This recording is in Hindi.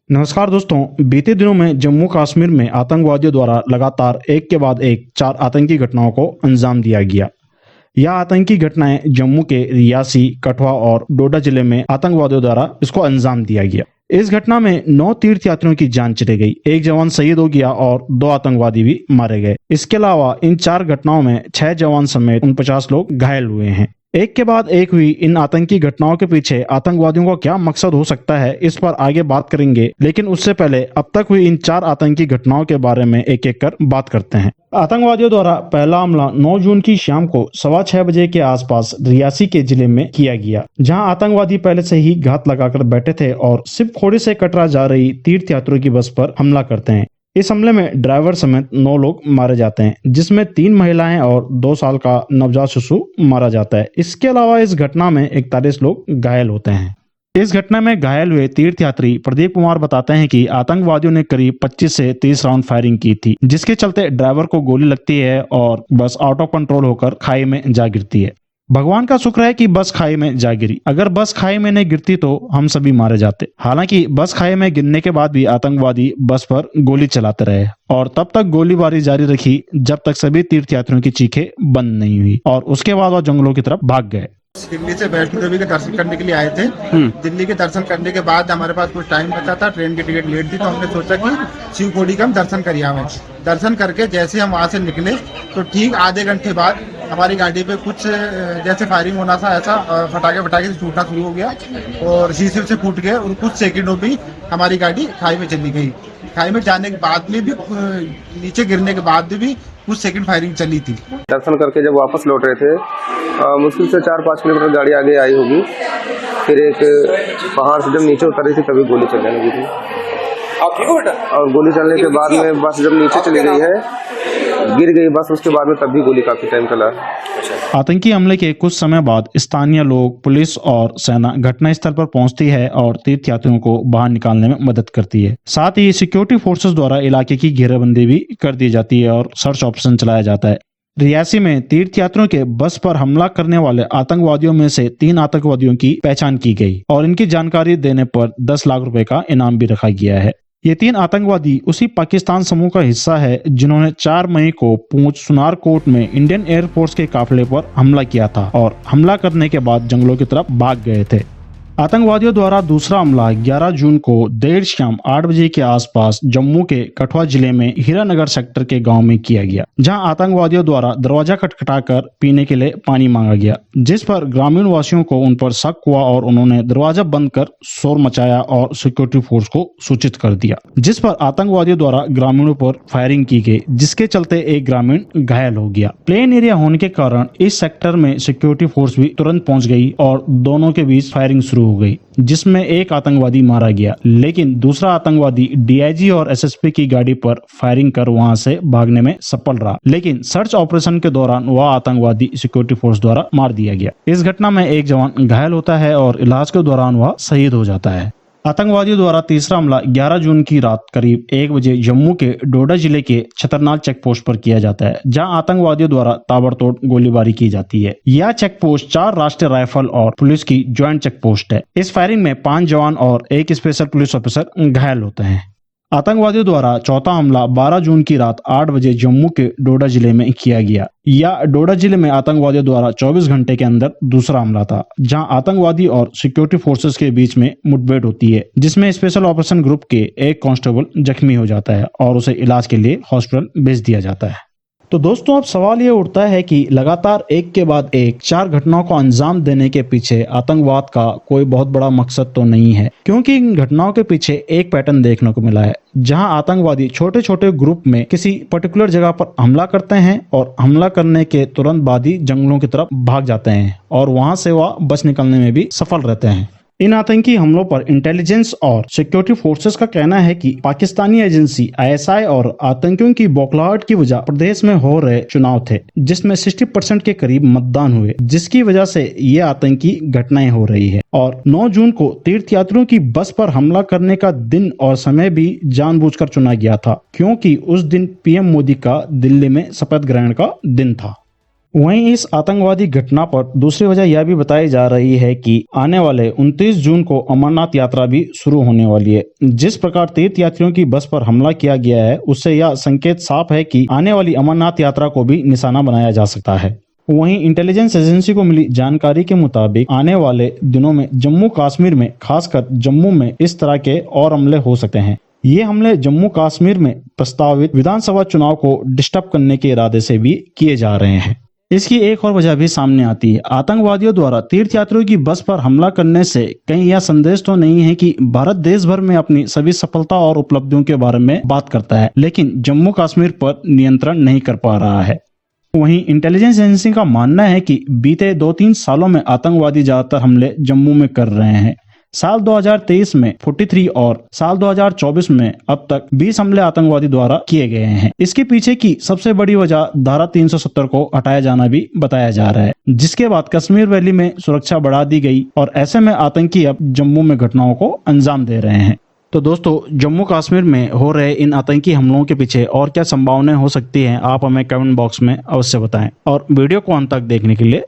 नमस्कार दोस्तों, बीते दिनों में जम्मू कश्मीर में आतंकवादियों द्वारा लगातार एक के बाद एक 4 आतंकी घटनाओं को अंजाम दिया गया। यह आतंकी घटनाएं जम्मू के रियासी, कठुआ और डोडा जिले में आतंकवादियों द्वारा इसको अंजाम दिया गया। इस घटना में 9 तीर्थयात्रियों की जान चली गई, एक जवान शहीद हो गया और 2 आतंकवादी भी मारे गए। इसके अलावा इन 4 घटनाओं में 6 जवान समेत 49 लोग घायल हुए हैं। एक के बाद एक हुई इन आतंकी घटनाओं के पीछे आतंकवादियों का क्या मकसद हो सकता है, इस पर आगे बात करेंगे। लेकिन उससे पहले अब तक हुई इन 4 आतंकी घटनाओं के बारे में एक एक कर बात करते हैं। आतंकवादियों द्वारा पहला हमला 9 जून की शाम को 6:15 बजे के आसपास रियासी के जिले में किया गया, जहां आतंकवादी पहले से ही घात लगाकर बैठे थे और सिर्फ खोड़ी से कटरा जा रही तीर्थयात्रियों की बस पर हमला करते हैं। इस हमले में ड्राइवर समेत 9 लोग मारे जाते हैं, जिसमें 3 महिलाएं और 2 साल का नवजात शिशु मारा जाता है। इसके अलावा इस घटना में 41 लोग घायल होते हैं। इस घटना में घायल हुए तीर्थयात्री प्रदीप कुमार बताते हैं कि आतंकवादियों ने करीब 25 से 30 राउंड फायरिंग की थी, जिसके चलते ड्राइवर को गोली लगती है और बस आउट ऑफ कंट्रोल होकर खाई में जा गिरती है। भगवान का शुक्र है कि बस खाई में जा गिरी, अगर बस खाई में नहीं गिरती तो हम सभी मारे जाते। हालांकि बस खाई में गिरने के बाद भी आतंकवादी बस पर गोली चलाते रहे और तब तक गोलीबारी जारी रखी जब तक सभी तीर्थयात्रियों की चीखें बंद नहीं हुई और उसके बाद वह जंगलों की तरफ भाग गए। दिल्ली से वैष्णो देवी के दर्शन करने के लिए आए थे। दिल्ली के दर्शन करने के बाद हमारे पास कुछ टाइम बचा था, ट्रेन की टिकट लेट थी, तो हमने सोचा कि शिव खोड़ी का हम दर्शन कर आवे। दर्शन करके जैसे हम वहां से निकले तो ठीक आधे घंटे बाद हमारी गाड़ी पे कुछ जैसे फायरिंग होना था, ऐसा फटाके से छूटना शुरू हो गया और शीशे से फूट गए और कुछ सेकंडों में हमारी गाड़ी खाई में चली गई। खाई में जाने के बाद में भी नीचे गिरने के बाद भी कुछ सेकंड फायरिंग चली थी। दर्शन करके जब वापस लौट रहे थे, मुश्किल से 4-5 किलोमीटर गाड़ी आगे आई होगी, फिर एक पहाड़ से जब नीचे उतर रही थी तभी गोली चलने लगी थी। आप ठीक हो बेटा? और गोली चलने के बाद में बस जब नीचे चली गई है, गिर गई बस, उसके बाद में तब भी गोली काफी टाइम चला। आतंकी हमले के कुछ समय बाद स्थानीय लोग, पुलिस और सेना घटनास्थल पर पहुंचती है और तीर्थयात्रियों को बाहर निकालने में मदद करती है। साथ ही सिक्योरिटी फोर्सेस द्वारा इलाके की घेराबंदी भी कर दी जाती है और सर्च ऑपरेशन चलाया जाता है। रियासी में तीर्थयात्रियों के बस पर हमला करने वाले आतंकवादियों में से 3 आतंकवादियों की पहचान की गई और इनकी जानकारी देने पर 10 लाख रुपए का इनाम भी रखा गया है। ये 3 आतंकवादी उसी पाकिस्तान समूह का हिस्सा है जिन्होंने 4 मई को पूंछ सुनारकोट में इंडियन एयरफोर्स के काफिले पर हमला किया था और हमला करने के बाद जंगलों की तरफ भाग गए थे। आतंकवादियों द्वारा दूसरा हमला 11 जून को देर शाम 8 बजे के आसपास जम्मू के कठुआ जिले में हीरानगर सेक्टर के गांव में किया गया, जहां आतंकवादियों द्वारा दरवाजा खटखटाकर पीने के लिए पानी मांगा गया, जिस पर ग्रामीण वासियों को उन पर शक हुआ और उन्होंने दरवाजा बंद कर शोर मचाया और सिक्योरिटी फोर्स को सूचित कर दिया, जिस पर आतंकवादियों द्वारा ग्रामीणों पर फायरिंग की गई, जिसके चलते एक ग्रामीण घायल हो गया। प्लेन एरिया होने के कारण इस सेक्टर में सिक्योरिटी फोर्स भी तुरंत पहुंच गई और दोनों के बीच फायरिंग शुरू हो गई, जिसमें एक आतंकवादी मारा गया, लेकिन दूसरा आतंकवादी डीआईजी और एसएसपी की गाड़ी पर फायरिंग कर वहां से भागने में सफल रहा, लेकिन सर्च ऑपरेशन के दौरान वह आतंकवादी सिक्योरिटी फोर्स द्वारा मार दिया गया। इस घटना में एक जवान घायल होता है और इलाज के दौरान वह शहीद हो जाता है। आतंकवादियों द्वारा तीसरा हमला 11 जून की रात करीब 1 बजे जम्मू के डोडा जिले के छतरनाल चेक पोस्ट पर किया जाता है, जहां आतंकवादियों द्वारा ताबड़तोड़ गोलीबारी की जाती है। यह चेक पोस्ट 4 राष्ट्रीय राइफल और पुलिस की ज्वाइंट चेक पोस्ट है। इस फायरिंग में 5 जवान और 1 स्पेशल पुलिस ऑफिसर घायल होते हैं। आतंकवादियों द्वारा चौथा हमला 12 जून की रात 8 बजे जम्मू के डोडा जिले में किया गया। यह डोडा जिले में आतंकवादियों द्वारा 24 घंटे के अंदर दूसरा हमला था, जहां आतंकवादी और सिक्योरिटी फोर्सेस के बीच में मुठभेड़ होती है, जिसमें स्पेशल ऑपरेशन ग्रुप के एक कांस्टेबल जख्मी हो जाता है और उसे इलाज के लिए हॉस्पिटल भेज दिया जाता है। तो दोस्तों, अब सवाल ये उठता है कि लगातार एक के बाद एक 4 घटनाओं को अंजाम देने के पीछे आतंकवाद का कोई बहुत बड़ा मकसद तो नहीं है, क्योंकि इन घटनाओं के पीछे एक पैटर्न देखने को मिला है, जहां आतंकवादी छोटे छोटे ग्रुप में किसी पर्टिकुलर जगह पर हमला करते हैं और हमला करने के तुरंत बाद ही जंगलों की तरफ भाग जाते हैं और वहां से वह बच निकलने में भी सफल रहते हैं। इन आतंकी हमलों पर इंटेलिजेंस और सिक्योरिटी फोर्सेस का कहना है कि पाकिस्तानी एजेंसी आईएसआई और आतंकियों की बौखलाहट की वजह प्रदेश में हो रहे चुनाव थे, जिसमें 60% के करीब मतदान हुए, जिसकी वजह से ये आतंकी घटनाएं हो रही है। और 9 जून को तीर्थयात्रियों की बस पर हमला करने का दिन और समय भी जानबूझकर चुना गया था, क्योंकि उस दिन पीएम मोदी का दिल्ली में शपथ ग्रहण का दिन था। वहीं इस आतंकवादी घटना पर दूसरी वजह यह भी बताई जा रही है कि आने वाले 29 जून को अमरनाथ यात्रा भी शुरू होने वाली है। जिस प्रकार तीर्थ यात्रियों की बस पर हमला किया गया है, उससे यह संकेत साफ है कि आने वाली अमरनाथ यात्रा को भी निशाना बनाया जा सकता है। वहीं इंटेलिजेंस एजेंसी को मिली जानकारी के मुताबिक आने वाले दिनों में जम्मू कश्मीर में, खासकर जम्मू में इस तरह के और हमले हो सकते हैं। ये हमले जम्मू कश्मीर में प्रस्तावित विधानसभा चुनाव को डिस्टर्ब करने के इरादे से भी किए जा रहे हैं। इसकी एक और वजह भी सामने आती है। आतंकवादियों द्वारा तीर्थ यात्रियों की बस पर हमला करने से कहीं यह संदेश तो नहीं है कि भारत देश भर में अपनी सभी सफलता और उपलब्धियों के बारे में बात करता है, लेकिन जम्मू कश्मीर पर नियंत्रण नहीं कर पा रहा है। वहीं इंटेलिजेंस एजेंसी का मानना है कि बीते 2-3 सालों में आतंकवादी ज्यादातर हमले जम्मू में कर रहे हैं। साल 2023 में 43 और साल 2024 में अब तक 20 हमले आतंकवादी द्वारा किए गए हैं। इसके पीछे की सबसे बड़ी वजह धारा 370 को हटाया जाना भी बताया जा रहा है, जिसके बाद कश्मीर वैली में सुरक्षा बढ़ा दी गई और ऐसे में आतंकी अब जम्मू में घटनाओं को अंजाम दे रहे हैं। तो दोस्तों, जम्मू कश्मीर में हो रहे इन आतंकी हमलों के पीछे और क्या संभावनाएं हो सकती हैं, आप हमें कमेंट बॉक्स में अवश्य बताएं और वीडियो को अंत तक देखने के लिए